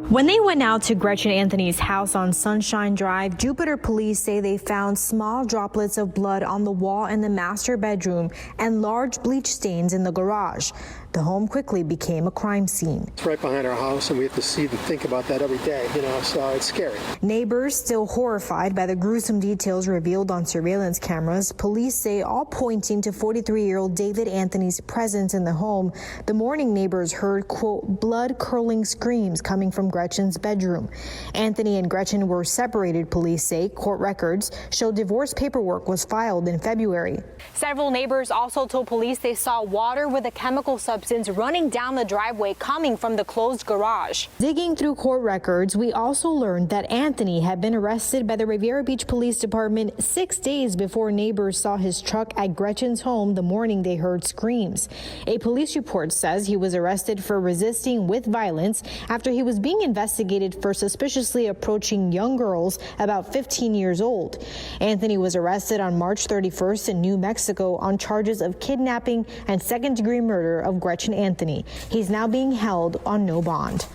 When they went out to Gretchen Anthony's house on Sunshine Drive, Jupiter police say they found small droplets of blood on the wall in the master bedroom and large bleach stains in the garage. The home quickly became a crime scene. It's right behind our house, and we have to see and think about that every day, so it's scary. Neighbors still horrified by the gruesome details revealed on surveillance cameras. Police say all pointing to 43-year-old David Anthony's presence in the home. The morning neighbors heard, quote, blood-curdling screams coming from Gretchen's bedroom. Anthony and Gretchen were separated, police say. Court records show divorce paperwork was filed in February. Several neighbors also told police they saw water with a chemical substance running down the driveway coming from the closed garage. Digging through court records, we also learned that Anthony had been arrested by the Riviera Beach Police Department 6 days before neighbors saw his truck at Gretchen's home the morning they heard screams. A police report says he was arrested for resisting with violence after he was being investigated for suspiciously approaching young girls about 15 years old. Anthony was arrested on March 31st in New Mexico on charges of kidnapping and second-degree murder of Gretchen Anthony. He's now being held on no bond.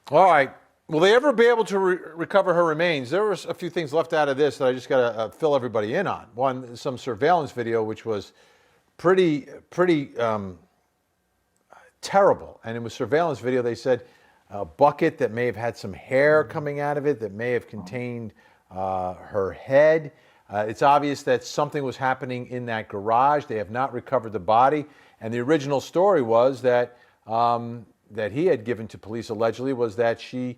All right. Will they ever be able to recover her remains? There were a few things left out of this that I just got to fill everybody in on. One, some surveillance video, which was pretty terrible. And it was surveillance video. They said a bucket that may have had some hair coming out of it, that may have contained her head. It's obvious that something was happening in that garage. They have not recovered the body. And the original story was that that he had given to police allegedly was that she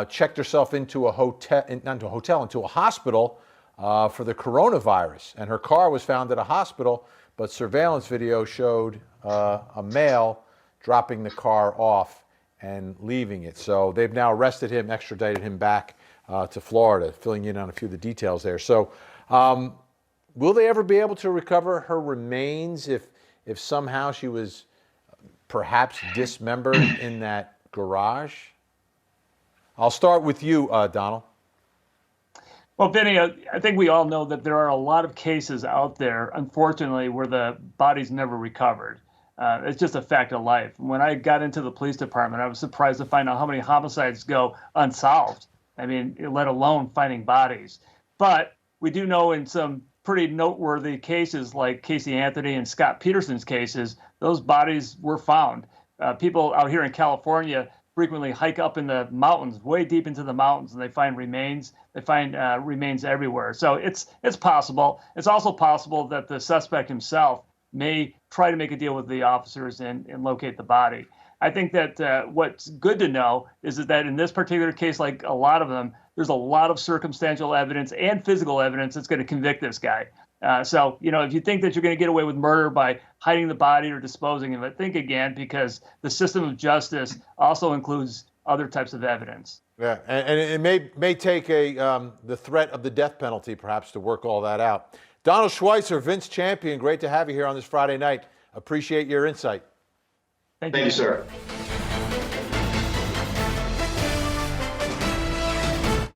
checked herself into a hotel, into a hospital for the coronavirus. And her car was found at a hospital, but surveillance video showed a male dropping the car off and leaving it. So they've now arrested him, extradited him back to Florida, filling in on a few of the details there. So will they ever be able to recover her remains if somehow she was perhaps dismembered in that garage? I'll start with you, Donald. Well, Benny, I think we all know that there are a lot of cases out there, unfortunately, where the body's never recovered. It's just a fact of life. When I got into the police department, I was surprised to find out how many homicides go unsolved. I mean, let alone finding bodies. But we do know in some pretty noteworthy cases like Casey Anthony and Scott Peterson's cases, those bodies were found. People out here in California frequently hike up in the mountains, way deep into the mountains, and they find remains. They find remains everywhere. So it's possible. It's also possible that the suspect himself may try to make a deal with the officers and locate the body. I think that what's good to know is that in this particular case, like a lot of them, there's a lot of circumstantial evidence and physical evidence that's going to convict this guy. So, if you think that you're going to get away with murder by hiding the body or disposing of it, think again, because the system of justice also includes other types of evidence. Yeah, and it may take the threat of the death penalty perhaps to work all that out. Donald Schweitzer, Vince Champion, great to have you here on this Friday night. Appreciate your insight. Thank you, sir.